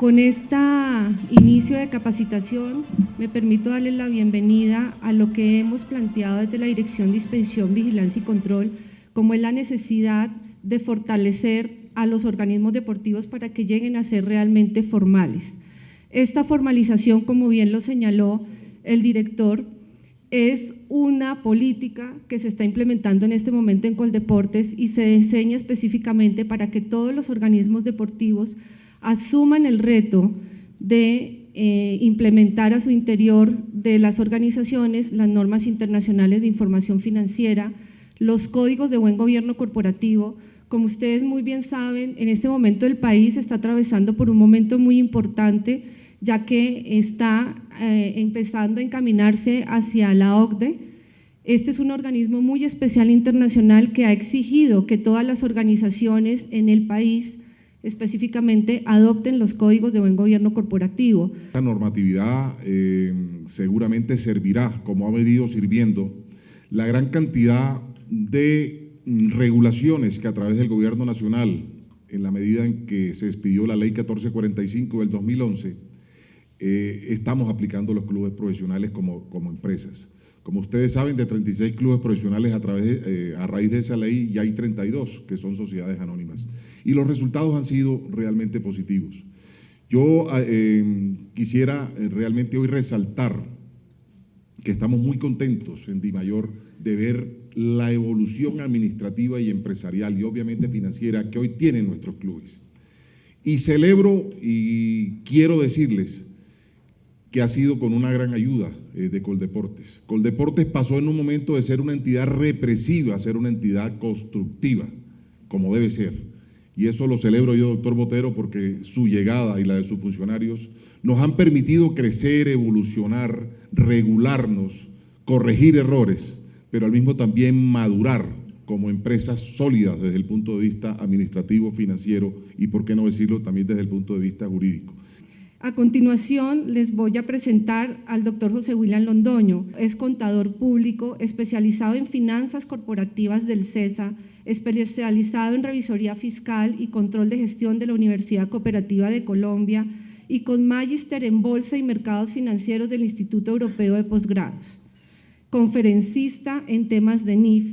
Con este inicio de capacitación me permito darles la bienvenida a lo que hemos planteado desde la Dirección de Inspección, Vigilancia y Control, como es la necesidad de fortalecer a los organismos deportivos para que lleguen a ser realmente formales. Esta formalización, como bien lo señaló el director, es una política que se está implementando en este momento en Coldeportes y se diseña específicamente para que todos los organismos deportivos asuman el reto de implementar a su interior de las organizaciones las normas internacionales de información financiera, los códigos de buen gobierno corporativo. Como ustedes muy bien saben, en este momento el país está atravesando por un momento muy importante, ya que está empezando a encaminarse hacia la OCDE. Este es un organismo muy especial internacional que ha exigido que todas las organizaciones en el país específicamente adopten los códigos de buen gobierno corporativo. Esta normatividad seguramente servirá, como ha venido sirviendo, la gran cantidad de regulaciones que a través del Gobierno Nacional, en la medida en que se expidió la Ley 1445 del 2011, estamos aplicando los clubes profesionales como empresas. Como ustedes saben, de 36 clubes profesionales a raíz de esa ley ya hay 32 que son sociedades anónimas. Y los resultados han sido realmente positivos. Yo quisiera realmente hoy resaltar que estamos muy contentos en DIMAYOR de ver la evolución administrativa y empresarial y obviamente financiera que hoy tienen nuestros clubes. Y celebro y quiero decirles que ha sido con una gran ayuda de Coldeportes. Coldeportes pasó en un momento de ser una entidad represiva a ser una entidad constructiva, como debe ser. Y eso lo celebro yo, doctor Botero, porque su llegada y la de sus funcionarios nos han permitido crecer, evolucionar, regularnos, corregir errores, pero al mismo también madurar como empresas sólidas desde el punto de vista administrativo, financiero y, por qué no decirlo, también desde el punto de vista jurídico. A continuación, les voy a presentar al doctor José William Londoño. Es contador público, especializado en finanzas corporativas del CESA, especializado en revisoría fiscal y control de gestión de la Universidad Cooperativa de Colombia y con magíster en Bolsa y Mercados Financieros del Instituto Europeo de Posgrados. Conferencista en temas de NIF,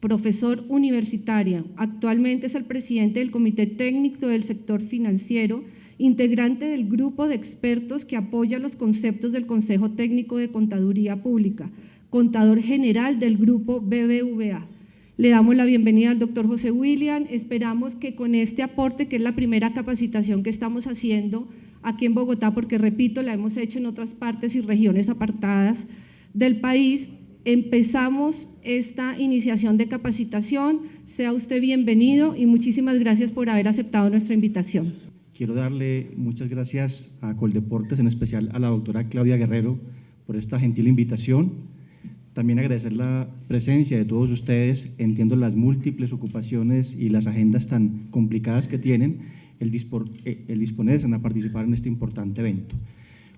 profesor universitario, actualmente es el presidente del Comité Técnico del Sector Financiero, integrante del grupo de expertos que apoya los conceptos del Consejo Técnico de Contaduría Pública, contador general del grupo BBVA. Le damos la bienvenida al doctor José William. Esperamos que con este aporte, que es la primera capacitación que estamos haciendo aquí en Bogotá, porque repito, la hemos hecho en otras partes y regiones apartadas del país, empezamos esta iniciación de capacitación. Sea usted bienvenido y muchísimas gracias por haber aceptado nuestra invitación. Quiero darle muchas gracias a Coldeportes, en especial a la doctora Claudia Guerrero, por esta gentil invitación. También agradecer la presencia de todos ustedes. Entiendo las múltiples ocupaciones y las agendas tan complicadas que tienen, el disponerse a participar en este importante evento.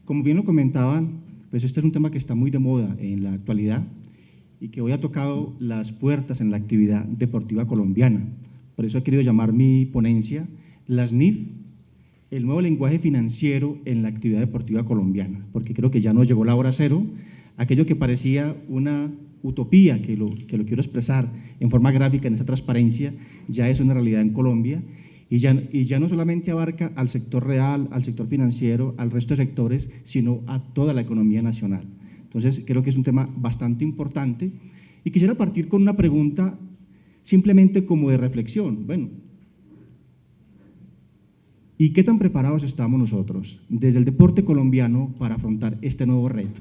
Como bien lo comentaban, pues este es un tema que está muy de moda en la actualidad y que hoy ha tocado las puertas en la actividad deportiva colombiana. Por eso he querido llamar mi ponencia las NIF, el nuevo lenguaje financiero en la actividad deportiva colombiana, porque creo que ya nos llegó la hora cero. Aquello que parecía una utopía, que lo quiero expresar en forma gráfica en esa transparencia, ya es una realidad en Colombia y ya no solamente abarca al sector real, al sector financiero, al resto de sectores, sino a toda la economía nacional. Entonces, creo que es un tema bastante importante y quisiera partir con una pregunta simplemente como de reflexión. Bueno, ¿y qué tan preparados estamos nosotros desde el deporte colombiano para afrontar este nuevo reto?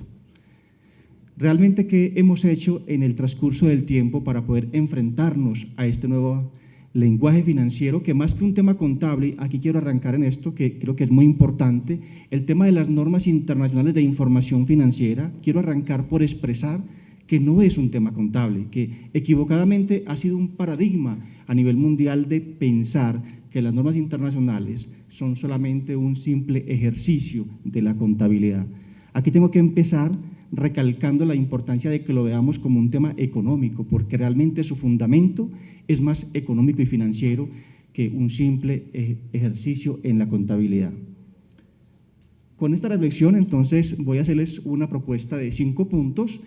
¿Realmente qué hemos hecho en el transcurso del tiempo para poder enfrentarnos a este nuevo lenguaje financiero, que más que un tema contable, aquí quiero arrancar en esto, que creo que es muy importante, el tema de las normas internacionales de información financiera? Quiero arrancar por expresar que no es un tema contable, que equivocadamente ha sido un paradigma a nivel mundial de pensar que las normas internacionales son solamente un simple ejercicio de la contabilidad. Aquí tengo que empezar recalcando la importancia de que lo veamos como un tema económico, porque realmente su fundamento es más económico y financiero que un simple ejercicio en la contabilidad. Con esta reflexión, entonces, voy a hacerles una propuesta de 5 puntos.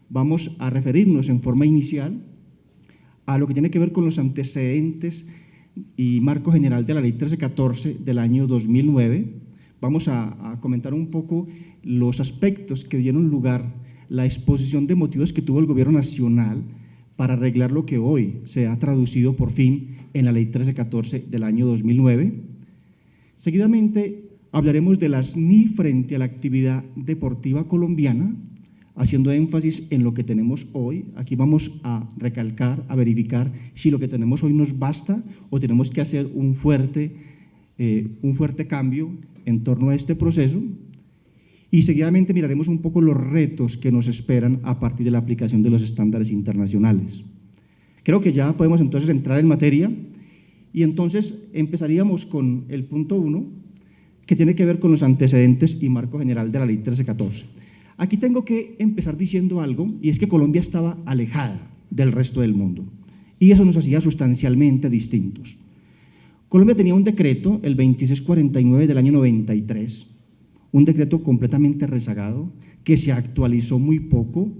Vamos a referirnos en forma inicial a lo que tiene que ver con los antecedentes y marco general de la Ley 1314 del año 2009. Vamos a comentar un poco los aspectos que dieron lugar, la exposición de motivos que tuvo el Gobierno Nacional para arreglar lo que hoy se ha traducido por fin en la Ley 1314 del año 2009. Seguidamente hablaremos de las NIF frente a la actividad deportiva colombiana, haciendo énfasis en lo que tenemos hoy. Aquí vamos a recalcar, a verificar si lo que tenemos hoy nos basta o tenemos que hacer un fuerte cambio en torno a este proceso. Y seguidamente miraremos un poco los retos que nos esperan a partir de la aplicación de los estándares internacionales. Creo que ya podemos entonces entrar en materia y entonces empezaríamos con el punto 1, que tiene que ver con los antecedentes y marco general de la Ley 1314. Aquí tengo que empezar diciendo algo, y es que Colombia estaba alejada del resto del mundo, y eso nos hacía sustancialmente distintos. Colombia tenía un decreto, el 2649 del año 93, un decreto completamente rezagado, que se actualizó muy poco,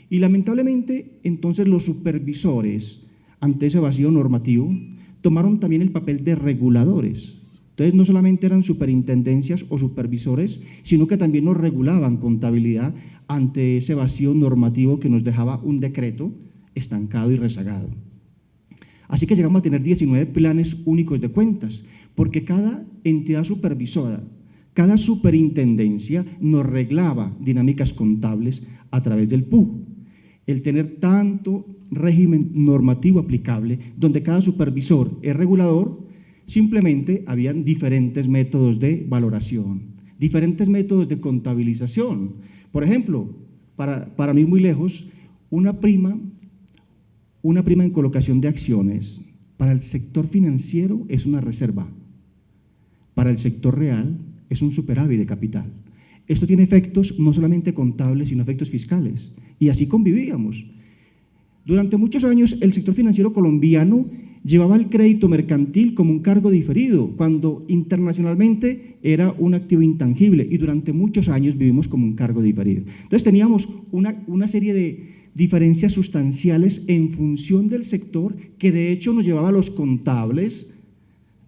y lamentablemente entonces los supervisores, ante ese vacío normativo, tomaron también el papel de reguladores. Entonces no solamente eran superintendencias o supervisores, sino que también nos regulaban contabilidad ante ese vacío normativo que nos dejaba un decreto estancado y rezagado. Así que llegamos a tener 19 planes únicos de cuentas, porque cada entidad supervisora, cada superintendencia nos reglaba dinámicas contables a través del PUG. El tener tanto régimen normativo aplicable, donde cada supervisor es regulador, simplemente habían diferentes métodos de valoración, diferentes métodos de contabilización. Por ejemplo, para no ir muy lejos, una prima en colocación de acciones para el sector financiero es una reserva, para el sector real es un superávit de capital. Esto tiene efectos no solamente contables, sino efectos fiscales, y así convivíamos. Durante muchos años el sector financiero colombiano llevaba el crédito mercantil como un cargo diferido, cuando internacionalmente era un activo intangible, y durante muchos años vivimos como un cargo diferido. Entonces teníamos una serie de diferencias sustanciales en función del sector, que de hecho nos llevaba a los contables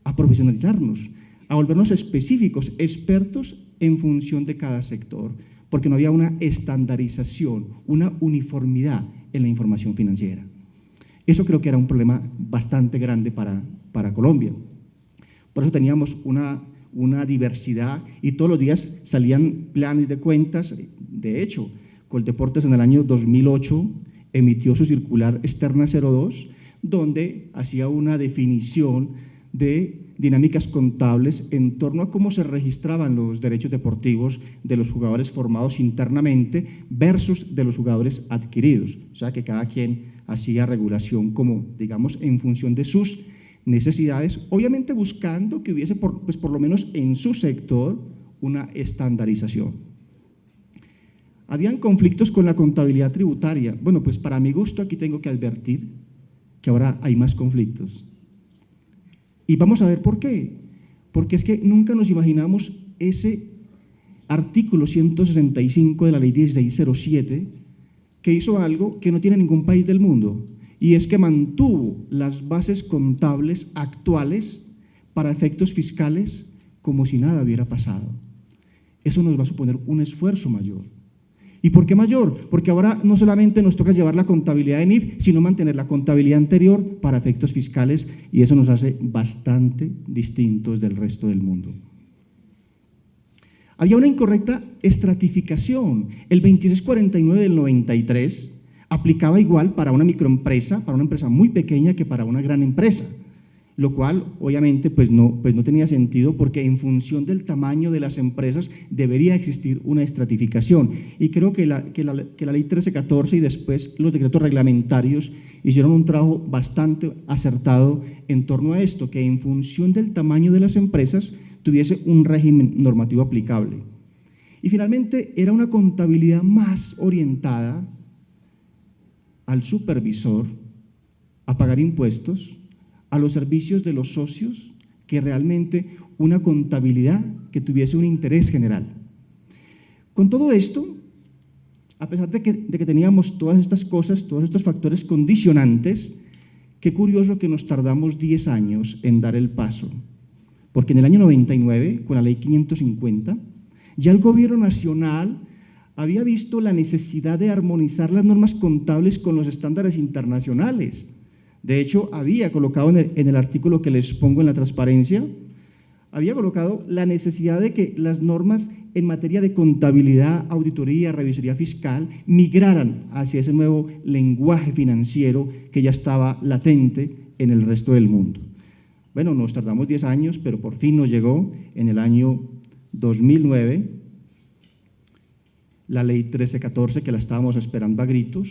a profesionalizarnos, a volvernos específicos, expertos en función de cada sector, porque no había una estandarización, una uniformidad en la información financiera. Eso creo que era un problema bastante grande para Colombia. Por eso teníamos una diversidad y todos los días salían planes de cuentas. De hecho, Coldeportes en el año 2008 emitió su circular externa 02, donde hacía una definición de dinámicas contables en torno a cómo se registraban los derechos deportivos de los jugadores formados internamente versus de los jugadores adquiridos. O sea que cada quien hacía regulación como, digamos, en función de sus necesidades, obviamente buscando que hubiese por lo menos en su sector una estandarización. Habían conflictos con la contabilidad tributaria. Bueno, pues para mi gusto aquí tengo que advertir que ahora hay más conflictos. Y vamos a ver por qué. Porque es que nunca nos imaginamos ese artículo 165 de la Ley 1607 que hizo algo que no tiene ningún país del mundo, y es que mantuvo las bases contables actuales para efectos fiscales como si nada hubiera pasado. Eso nos va a suponer un esfuerzo mayor. ¿Y por qué mayor? Porque ahora no solamente nos toca llevar la contabilidad de NIF, sino mantener la contabilidad anterior para efectos fiscales, y eso nos hace bastante distintos del resto del mundo. Había una incorrecta estratificación. El 2649 del 93 aplicaba igual para una microempresa, para una empresa muy pequeña que para una gran empresa, lo cual obviamente pues no tenía sentido, porque en función del tamaño de las empresas debería existir una estratificación. Y creo que la Ley 1314 y después los decretos reglamentarios hicieron un trabajo bastante acertado en torno a esto, que en función del tamaño de las empresas tuviese un régimen normativo aplicable. Y finalmente era una contabilidad más orientada al supervisor, a pagar impuestos, a los servicios de los socios, que realmente una contabilidad que tuviese un interés general. Con todo esto, a pesar de que teníamos todas estas cosas, todos estos factores condicionantes, qué curioso que nos tardamos 10 años en dar el paso. Porque en el año 99, con la ley 550, ya el gobierno nacional había visto la necesidad de armonizar las normas contables con los estándares internacionales. De hecho, había colocado en el artículo que les pongo en la transparencia, había colocado la necesidad de que las normas en materia de contabilidad, auditoría, revisoría fiscal migraran hacia ese nuevo lenguaje financiero que ya estaba latente en el resto del mundo. Bueno, nos tardamos 10 años, pero por fin nos llegó en el año 2009 la ley 1314, que la estábamos esperando a gritos,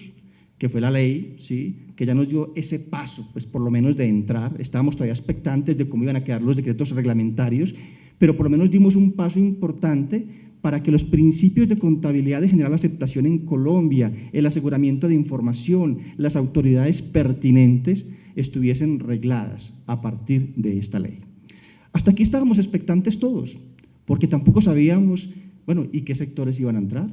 que fue la ley, ¿sí?, que ya nos dio ese paso, pues por lo menos de entrar. Estábamos todavía expectantes de cómo iban a quedar los decretos reglamentarios, pero por lo menos dimos un paso importante para que los principios de contabilidad de general aceptación en Colombia, el aseguramiento de información, las autoridades pertinentes estuviesen regladas a partir de esta ley. Hasta aquí estábamos expectantes todos, porque tampoco sabíamos, bueno, ¿y qué sectores iban a entrar?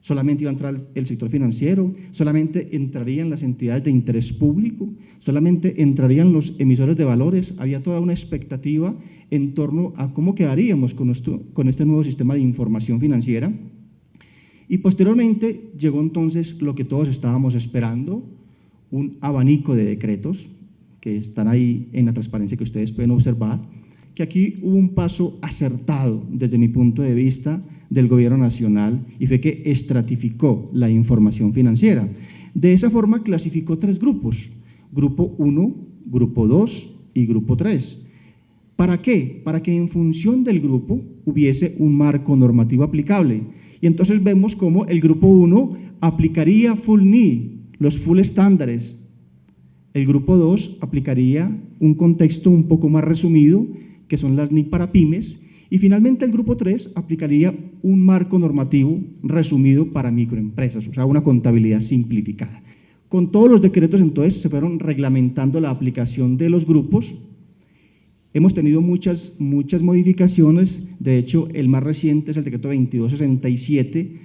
¿Solamente iba a entrar el sector financiero? ¿Solamente entrarían las entidades de interés público? ¿Solamente entrarían los emisores de valores? Había toda una expectativa en torno a cómo quedaríamos con este nuevo sistema de información financiera. Y posteriormente llegó entonces lo que todos estábamos esperando, un abanico de decretos que están ahí en la transparencia que ustedes pueden observar, que aquí hubo un paso acertado desde mi punto de vista del gobierno nacional y fue que estratificó la información financiera. De esa forma clasificó 3 grupos, grupo 1, grupo 2 y grupo 3. ¿Para qué? Para que en función del grupo hubiese un marco normativo aplicable. Y entonces vemos cómo el grupo 1 aplicaría full NI, los full estándares. El grupo 2 aplicaría un contexto un poco más resumido, que son las NI para pymes, y finalmente el grupo 3 aplicaría un marco normativo resumido para microempresas, o sea, una contabilidad simplificada. Con todos los decretos entonces se fueron reglamentando la aplicación de los grupos. Hemos tenido muchas modificaciones, de hecho el más reciente es el decreto 2267,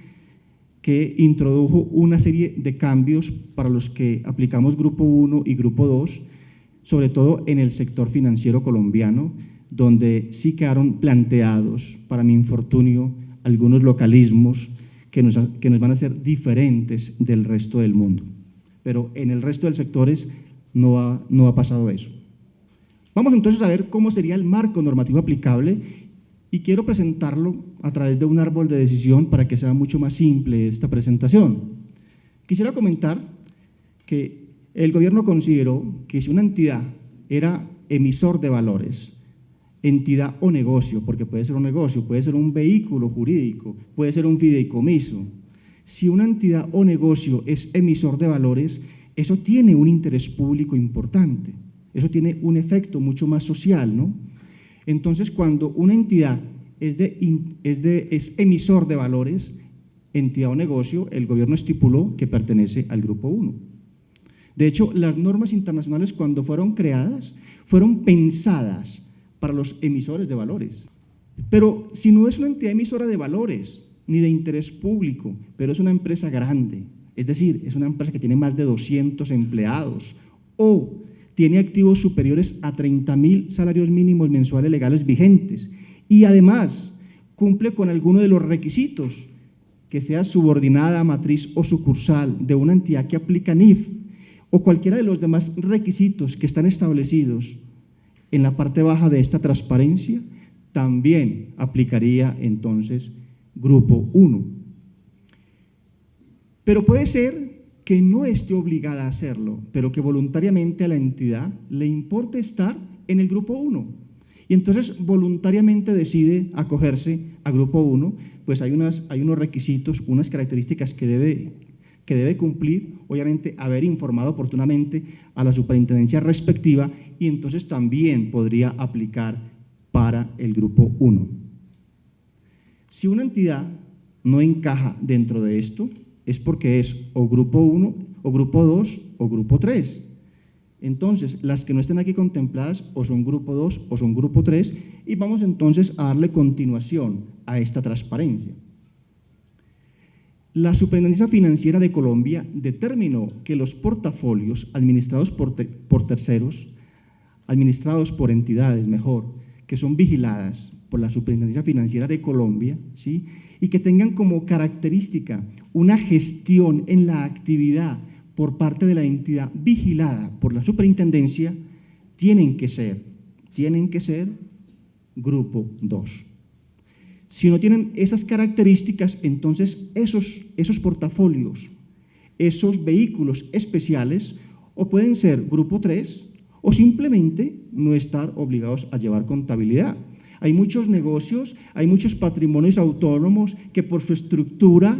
que introdujo una serie de cambios para los que aplicamos grupo 1 y grupo 2, sobre todo en el sector financiero colombiano, donde sí quedaron planteados, para mi infortunio, algunos localismos que nos van a ser diferentes del resto del mundo. Pero en el resto de los sectores no ha pasado eso. Vamos entonces a ver cómo sería el marco normativo aplicable y quiero presentarlo a través de un árbol de decisión para que sea mucho más simple esta presentación. Quisiera comentar que el gobierno consideró que si una entidad era emisor de valores, entidad o negocio, porque puede ser un negocio, puede ser un vehículo jurídico, puede ser un fideicomiso. Si una entidad o negocio es emisor de valores, eso tiene un interés público importante, eso tiene un efecto mucho más social, ¿no? Entonces, cuando una entidad es emisor de valores, entidad o negocio, el gobierno estipuló que pertenece al grupo 1. De hecho, las normas internacionales cuando fueron creadas, fueron pensadas para los emisores de valores. Pero si no es una entidad emisora de valores, ni de interés público, pero es una empresa grande, es decir, es una empresa que tiene más de 200 empleados, o tiene activos superiores a 30.000 salarios mínimos mensuales legales vigentes, y además cumple con alguno de los requisitos, que sea subordinada, matriz o sucursal de una entidad que aplica NIF, o cualquiera de los demás requisitos que están establecidos en la parte baja de esta transparencia, también aplicaría entonces grupo 1. Pero puede ser que no esté obligada a hacerlo, pero que voluntariamente a la entidad le importe estar en el grupo 1. Y entonces voluntariamente decide acogerse a grupo 1, pues hay unos requisitos, unas características que debe cumplir, obviamente haber informado oportunamente a la superintendencia respectiva y entonces también podría aplicar para el grupo 1. Si una entidad no encaja dentro de esto, es porque es o grupo 1, o grupo 2, o grupo 3. Entonces, las que no estén aquí contempladas o son grupo 2 o son grupo 3 y vamos entonces a darle continuación a esta transparencia. La Superintendencia Financiera de Colombia determinó que los portafolios administrados por terceros, administrados por entidades, mejor, que son vigiladas por la Superintendencia Financiera de Colombia, ¿sí?, y que tengan como característica una gestión en la actividad por parte de la entidad vigilada por la superintendencia, tienen que ser grupo 2. Si no tienen esas características, entonces esos portafolios, esos vehículos especiales, o pueden ser grupo 3 o simplemente no estar obligados a llevar contabilidad. Hay muchos negocios, hay muchos patrimonios autónomos que por su estructura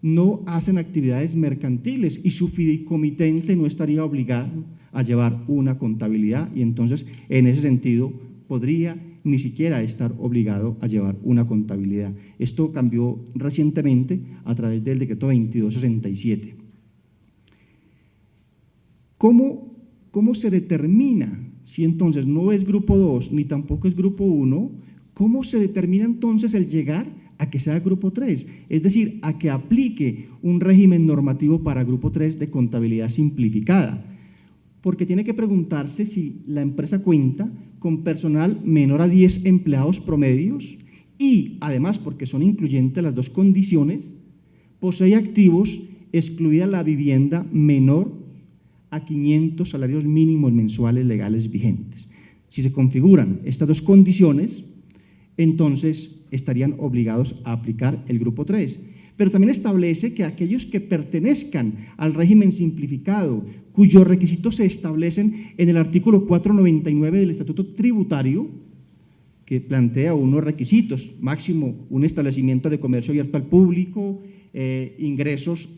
no hacen actividades mercantiles y su fideicomitente no estaría obligado a llevar una contabilidad y entonces en ese sentido podría ni siquiera estar obligado a llevar una contabilidad. Esto cambió recientemente a través del decreto 2267. ¿Cómo se determina si entonces no es grupo 2 ni tampoco es grupo 1? ¿Cómo se determina entonces el llegar a que sea grupo 3? Es decir, a que aplique un régimen normativo para grupo 3 de contabilidad simplificada. Porque tiene que preguntarse si la empresa cuenta con personal menor a 10 empleados promedios y, además, porque son incluyentes las dos condiciones, posee activos, excluida la vivienda menor a 500 salarios mínimos mensuales legales vigentes. Si se configuran estas dos condiciones, entonces estarían obligados a aplicar el grupo 3. Pero también establece que aquellos que pertenezcan al régimen simplificado, cuyos requisitos se establecen en el artículo 499 del Estatuto Tributario, que plantea unos requisitos, máximo un establecimiento de comercio abierto al público, ingresos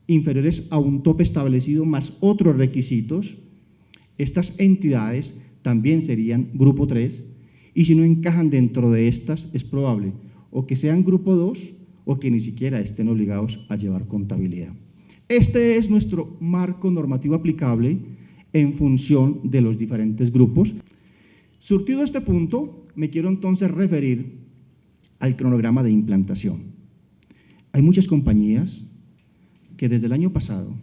inferiores a un tope establecido más otros requisitos, estas entidades también serían grupo 3 y si no encajan dentro de estas es probable o que sean grupo 2 o que ni siquiera estén obligados a llevar contabilidad. Este es nuestro marco normativo aplicable en función de los diferentes grupos. Surtido este punto, me quiero entonces referir al cronograma de implantación. Hay muchas compañías que desde el año pasado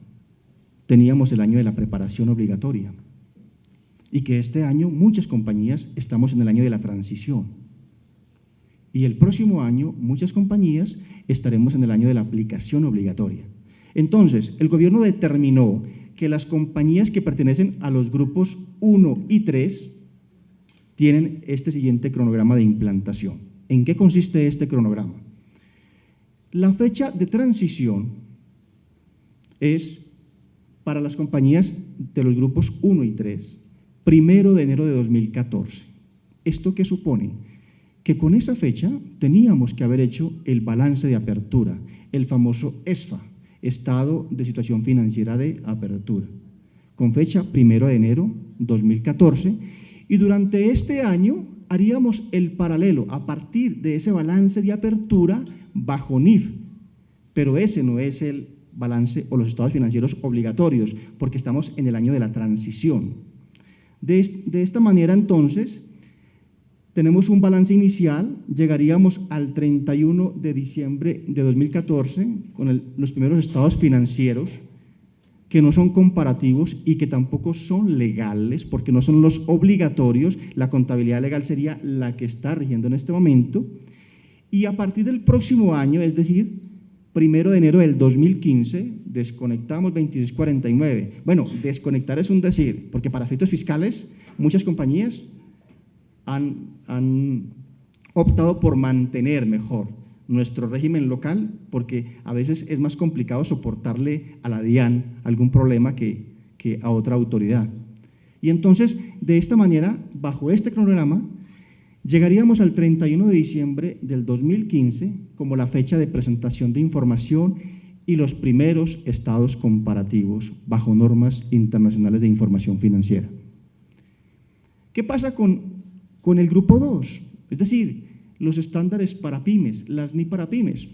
teníamos el año de la preparación obligatoria y que este año muchas compañías estamos en el año de la transición y el próximo año muchas compañías estaremos en el año de la aplicación obligatoria. Entonces, el gobierno determinó que las compañías que pertenecen a los grupos 1 y 3 tienen este siguiente cronograma de implantación. ¿En qué consiste este cronograma? La fecha de transición es para las compañías de los grupos 1 y 3, 1 de enero de 2014. ¿Esto qué supone? Que con esa fecha teníamos que haber hecho el balance de apertura, el famoso ESFA, Estado de Situación Financiera de Apertura, con fecha 1 de enero 2014, y durante este año haríamos el paralelo a partir de ese balance de apertura bajo NIF, pero ese no es el balance o los estados financieros obligatorios, porque estamos en el año de la transición. De esta manera, entonces, tenemos un balance inicial, llegaríamos al 31 de diciembre de 2014 con los primeros estados financieros, que no son comparativos y que tampoco son legales, porque no son los obligatorios. La contabilidad legal sería la que está rigiendo en este momento, y a partir del próximo año, es decir, 1 de enero del 2015, desconectamos 2649. Bueno, desconectar es un decir, porque para efectos fiscales muchas compañías han optado por mantener mejor nuestro régimen local, porque a veces es más complicado soportarle a la DIAN algún problema que a otra autoridad. Y entonces, de esta manera, bajo este cronograma, llegaríamos al 31 de diciembre del 2015 como la fecha de presentación de información y los primeros estados comparativos bajo normas internacionales de información financiera. ¿Qué pasa con el grupo 2? Es decir, los estándares para pymes, las NI para pymes.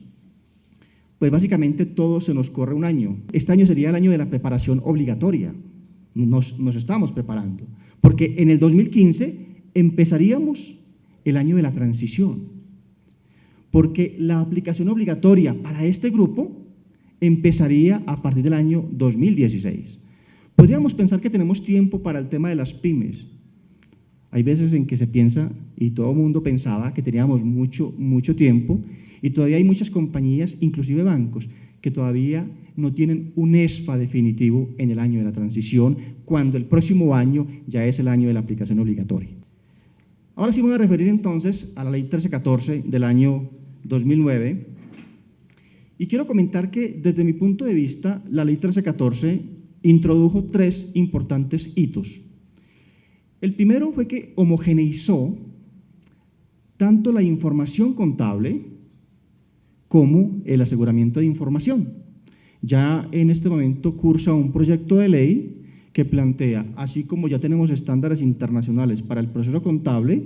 Pues básicamente todo se nos corre un año. Este año sería el año de la preparación obligatoria. Nos estamos preparando, porque en el 2015 empezaríamos el año de la transición. porque la aplicación obligatoria para este grupo empezaría a partir del año 2016. Podríamos pensar que tenemos tiempo para el tema de las pymes. Hay veces en que se piensa, y todo el mundo pensaba, que teníamos mucho tiempo, y todavía hay muchas compañías, inclusive bancos, que todavía no tienen un ESFA definitivo en el año de la transición, cuando el próximo año ya es el año de la aplicación obligatoria. Ahora sí me voy a referir entonces a la Ley 1314 del año 2009, y quiero comentar que desde mi punto de vista la Ley 1314 introdujo 3 importantes hitos. El primero fue que homogeneizó tanto la información contable como el aseguramiento de información. Ya en este momento cursa un proyecto de ley que plantea, así como ya tenemos estándares internacionales para el proceso contable,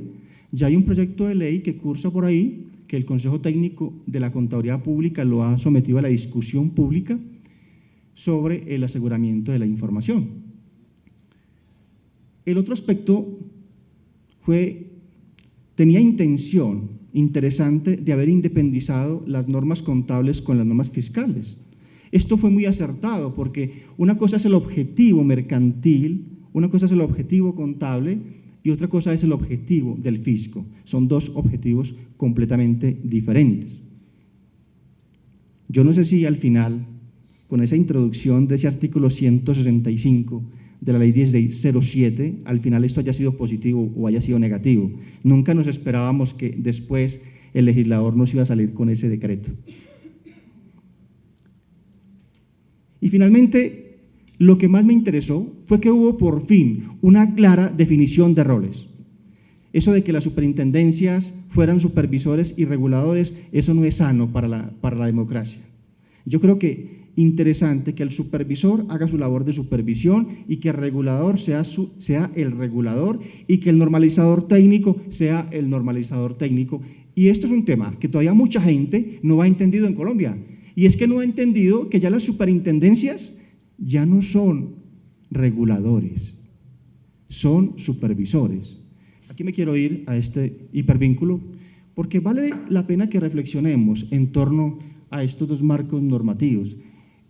ya hay un proyecto de ley que cursa por ahí, que el Consejo Técnico de la Contaduría Pública lo ha sometido a la discusión pública sobre el aseguramiento de la información. El otro aspecto tenía intención interesante de haber independizado las normas contables con las normas fiscales. Esto fue muy acertado porque una cosa es el objetivo mercantil, una cosa es el objetivo contable y otra cosa es el objetivo del fisco. Son 2 objetivos completamente diferentes. Yo no sé si al final, con esa introducción de ese artículo 165 de la Ley 1607, al final esto haya sido positivo o haya sido negativo. Nunca nos esperábamos que después el legislador nos iba a salir con ese decreto. Y finalmente, lo que más me interesó fue que hubo por fin una clara definición de roles. Eso de que las superintendencias fueran supervisores y reguladores, eso no es sano para la democracia. Yo creo que interesante que el supervisor haga su labor de supervisión y que el regulador sea el regulador y que el normalizador técnico sea el normalizador técnico. Y esto es un tema que todavía mucha gente no ha entendido en Colombia. Y es que no ha entendido que ya las superintendencias ya no son reguladores, son supervisores. Aquí me quiero ir a este hipervínculo porque vale la pena que reflexionemos en torno a estos 2 marcos normativos.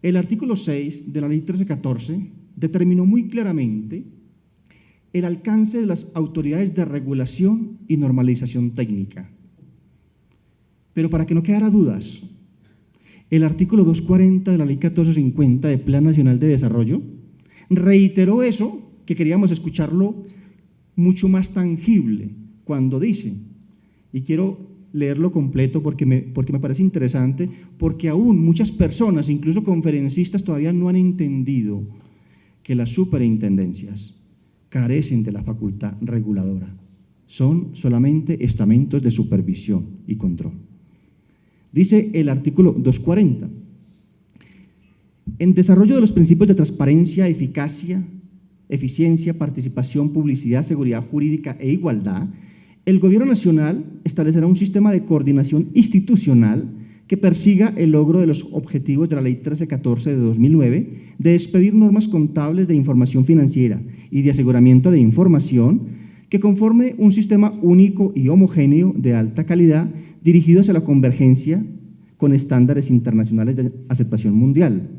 El artículo 6 de la Ley 1314 determinó muy claramente el alcance de las autoridades de regulación y normalización técnica. Pero para que no quedara dudas, el artículo 240 de la Ley 1450 de Plan Nacional de Desarrollo reiteró eso, que queríamos escucharlo mucho más tangible, cuando dice, y quiero leerlo completo porque me parece interesante, porque aún muchas personas, incluso conferencistas, todavía no han entendido que las superintendencias carecen de la facultad reguladora. Son solamente estamentos de supervisión y control. Dice el artículo 240, en desarrollo de los principios de transparencia, eficacia, eficiencia, participación, publicidad, seguridad jurídica e igualdad, el Gobierno Nacional establecerá un sistema de coordinación institucional que persiga el logro de los objetivos de la Ley 1314 de 2009 de expedir normas contables de información financiera y de aseguramiento de información que conforme un sistema único y homogéneo de alta calidad dirigido hacia la convergencia con estándares internacionales de aceptación mundial.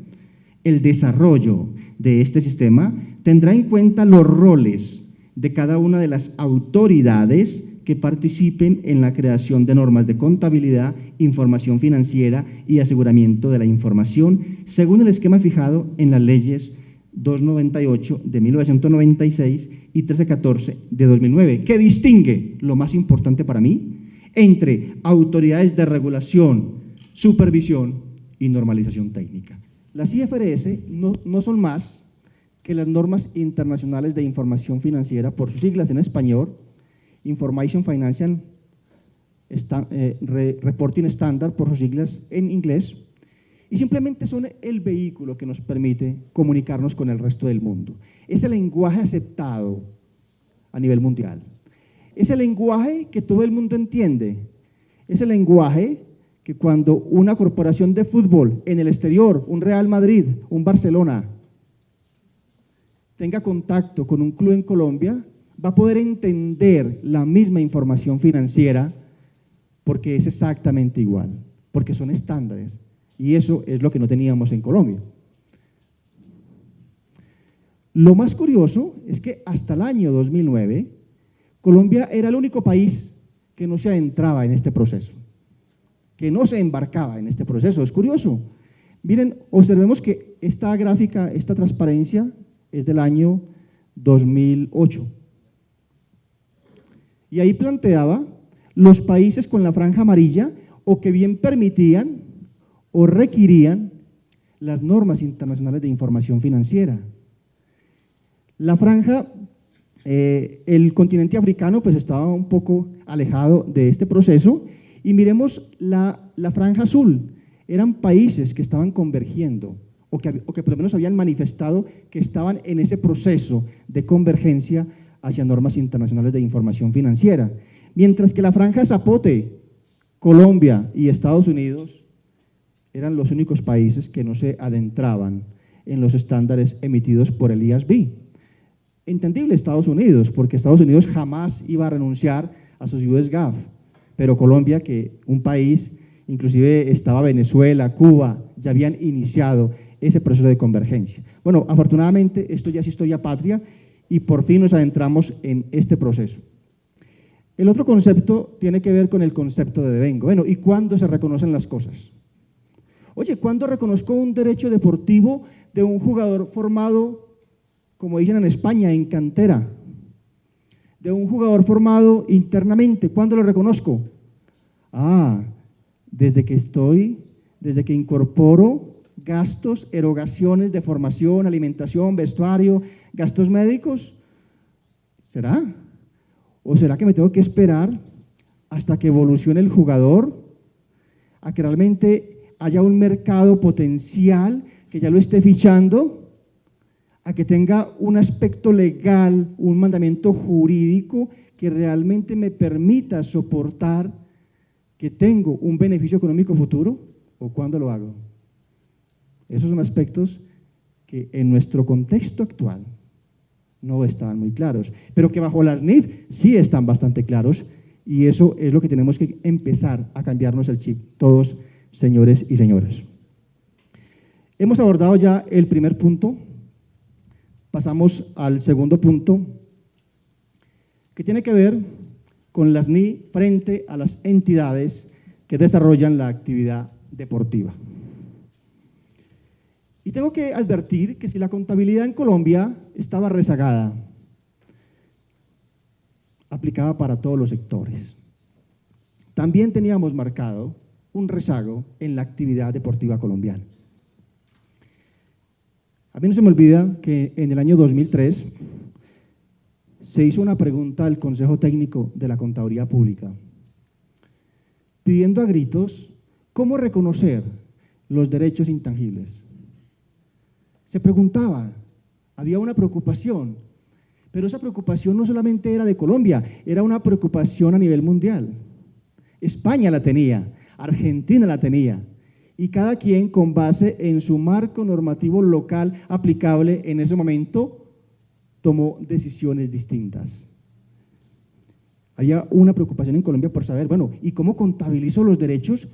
El desarrollo de este sistema tendrá en cuenta los roles de cada una de las autoridades que participen en la creación de normas de contabilidad, información financiera y aseguramiento de la información, según el esquema fijado en las leyes 298 de 1996 y 1314 de 2009, que distingue, lo más importante para mí, entre autoridades de regulación, supervisión y normalización técnica. Las IFRS no son más que las normas internacionales de información financiera, por sus siglas en español, Information Financial Reporting Standard, por sus siglas en inglés, y simplemente son el vehículo que nos permite comunicarnos con el resto del mundo. Es el lenguaje aceptado a nivel mundial. Es el lenguaje que todo el mundo entiende. Es el lenguaje que cuando una corporación de fútbol en el exterior, un Real Madrid, un Barcelona, tenga contacto con un club en Colombia, va a poder entender la misma información financiera porque es exactamente igual, porque son estándares. Y eso es lo que no teníamos en Colombia. Lo más curioso es que hasta el año 2009, Colombia era el único país que no se adentraba en este proceso, que no se embarcaba en este proceso. Es curioso. Miren, observemos que esta gráfica, esta transparencia es del año 2008. Y ahí planteaba los países con la franja amarilla o que bien permitían o requerían las normas internacionales de información financiera. La franja, el continente africano pues estaba un poco alejado de este proceso y miremos la franja azul, eran países que estaban convergiendo o que por lo menos habían manifestado que estaban en ese proceso de convergencia hacia normas internacionales de información financiera, mientras que la franja zapote, Colombia y Estados Unidos eran los únicos países que no se adentraban en los estándares emitidos por el IASB. Entendible Estados Unidos, porque Estados Unidos jamás iba a renunciar a sus US GAAP, pero Colombia, que un país, inclusive estaba Venezuela, Cuba, ya habían iniciado ese proceso de convergencia. Bueno, afortunadamente esto ya es historia patria y por fin nos adentramos en este proceso. El otro concepto tiene que ver con el concepto de devengo. Bueno, ¿y cuándo se reconocen las cosas? Oye, ¿cuándo reconozco un derecho deportivo de un jugador formado, como dicen en España, en cantera? De un jugador formado internamente, ¿cuándo lo reconozco? Ah, desde que incorporo gastos, erogaciones de formación, alimentación, vestuario, gastos médicos. ¿Será? ¿O será que me tengo que esperar hasta que evolucione el jugador, a que realmente haya un mercado potencial, que ya lo esté fichando, a que tenga un aspecto legal, un mandamiento jurídico que realmente me permita soportar que tengo un beneficio económico futuro? ¿O cuándo lo hago? Esos son aspectos que en nuestro contexto actual no estaban muy claros, pero que bajo las NIF sí están bastante claros, y eso es lo que tenemos que empezar a cambiarnos el chip, todos, señores y señoras. Hemos abordado ya el primer punto, pasamos al segundo punto, que tiene que ver con las NIF frente a las entidades que desarrollan la actividad deportiva. Y tengo que advertir que si la contabilidad en Colombia estaba rezagada, aplicaba para todos los sectores, también teníamos marcado un rezago en la actividad deportiva colombiana. A mí no se me olvida que en el año 2003 se hizo una pregunta al Consejo Técnico de la Contaduría Pública, pidiendo a gritos cómo reconocer los derechos intangibles. Se preguntaba, había una preocupación, pero esa preocupación no solamente era de Colombia, era una preocupación a nivel mundial. España la tenía, Argentina la tenía, y cada quien con base en su marco normativo local aplicable en ese momento tomó decisiones distintas. Había una preocupación en Colombia por saber, bueno, ¿y cómo contabilizo los derechos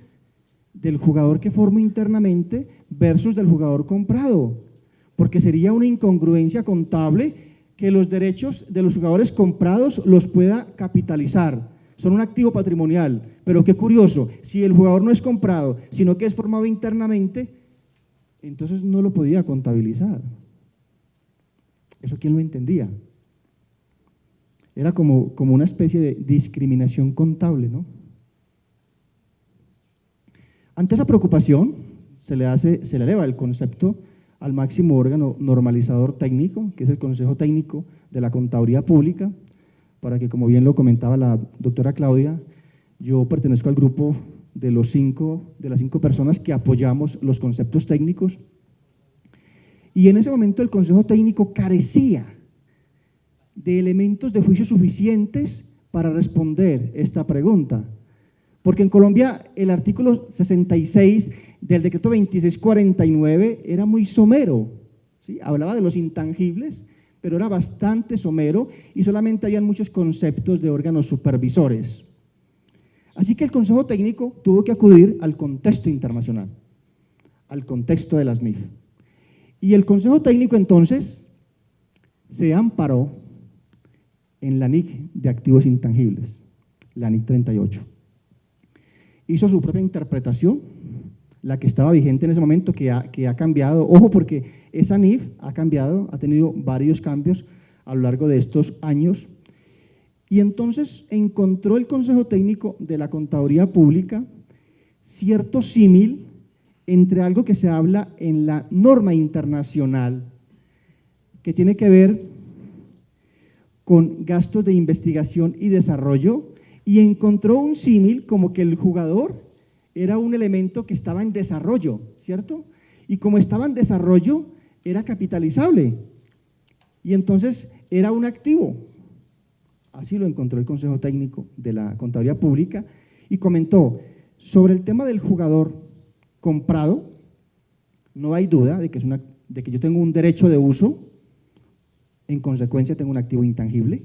del jugador que formo internamente versus del jugador comprado? Porque sería una incongruencia contable que los derechos de los jugadores comprados los pueda capitalizar. Son un activo patrimonial, pero qué curioso, si el jugador no es comprado, sino que es formado internamente, entonces no lo podía contabilizar. ¿Eso quién lo entendía? Era como una especie de discriminación contable, ¿no? Ante esa preocupación se le eleva el concepto al máximo órgano normalizador técnico, que es el Consejo Técnico de la Contaduría Pública, para que, como bien lo comentaba la doctora Claudia, yo pertenezco al grupo de las 5 personas que apoyamos los conceptos técnicos, y en ese momento el Consejo Técnico carecía de elementos de juicio suficientes para responder esta pregunta, porque en Colombia el artículo 66 del decreto 2649 era muy somero, ¿sí? Hablaba de los intangibles, pero era bastante somero y solamente habían muchos conceptos de órganos supervisores. Así que el Consejo Técnico tuvo que acudir al contexto internacional, al contexto de las NIF. Y el Consejo Técnico entonces se amparó en la NIC de activos intangibles, la NIC 38. Hizo su propia interpretación, la que estaba vigente en ese momento, que ha cambiado. Ojo, porque esa NIF ha cambiado, ha tenido varios cambios a lo largo de estos años. Y entonces encontró el Consejo Técnico de la Contaduría Pública cierto símil entre algo que se habla en la norma internacional, que tiene que ver con gastos de investigación y desarrollo, y encontró un símil como que el jugador era un elemento que estaba en desarrollo, ¿cierto? Y como estaba en desarrollo, era capitalizable, y entonces era un activo. Así lo encontró el Consejo Técnico de la Contaduría Pública, y comentó sobre el tema del jugador comprado. No hay duda de que yo tengo un derecho de uso, en consecuencia tengo un activo intangible,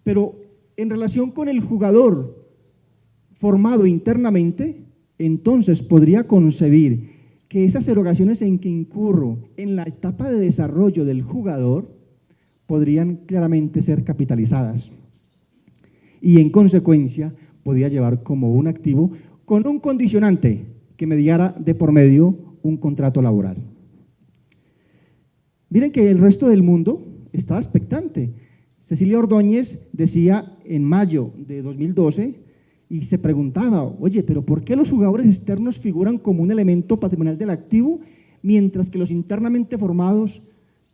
pero en relación con el jugador formado internamente, entonces podría concebir que esas erogaciones en que incurro en la etapa de desarrollo del jugador podrían claramente ser capitalizadas, y en consecuencia podía llevar como un activo con un condicionante que mediara de por medio un contrato laboral. Miren que el resto del mundo estaba expectante. Cecilia Ordóñez decía en mayo de 2012 y se preguntaba, oye, pero ¿por qué los jugadores externos figuran como un elemento patrimonial del activo mientras que los internamente formados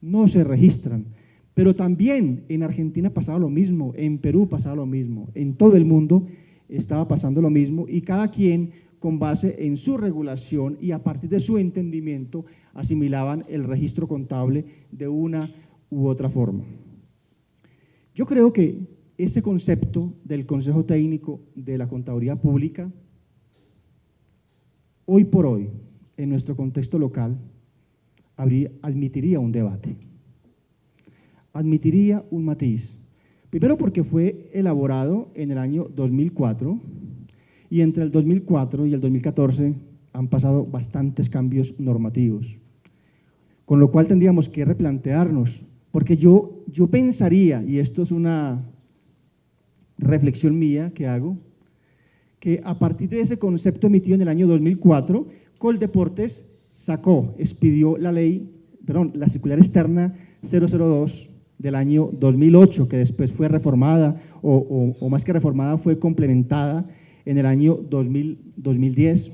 no se registran? Pero también en Argentina pasaba lo mismo, en Perú pasaba lo mismo, en todo el mundo estaba pasando lo mismo, y cada quien, con base en su regulación y a partir de su entendimiento, asimilaban el registro contable de una u otra forma. Yo creo que ese concepto del Consejo Técnico de la Contaduría Pública, hoy por hoy, en nuestro contexto local, admitiría un debate, admitiría un matiz. Primero porque fue elaborado en el año 2004, y entre el 2004 y el 2014 han pasado bastantes cambios normativos, con lo cual tendríamos que replantearnos, porque yo pensaría, y esto es una reflexión mía que hago, que a partir de ese concepto emitido en el año 2004, Coldeportes expidió la circular externa 002 del año 2008, que después fue reformada, o más que reformada, fue complementada en el año 2010,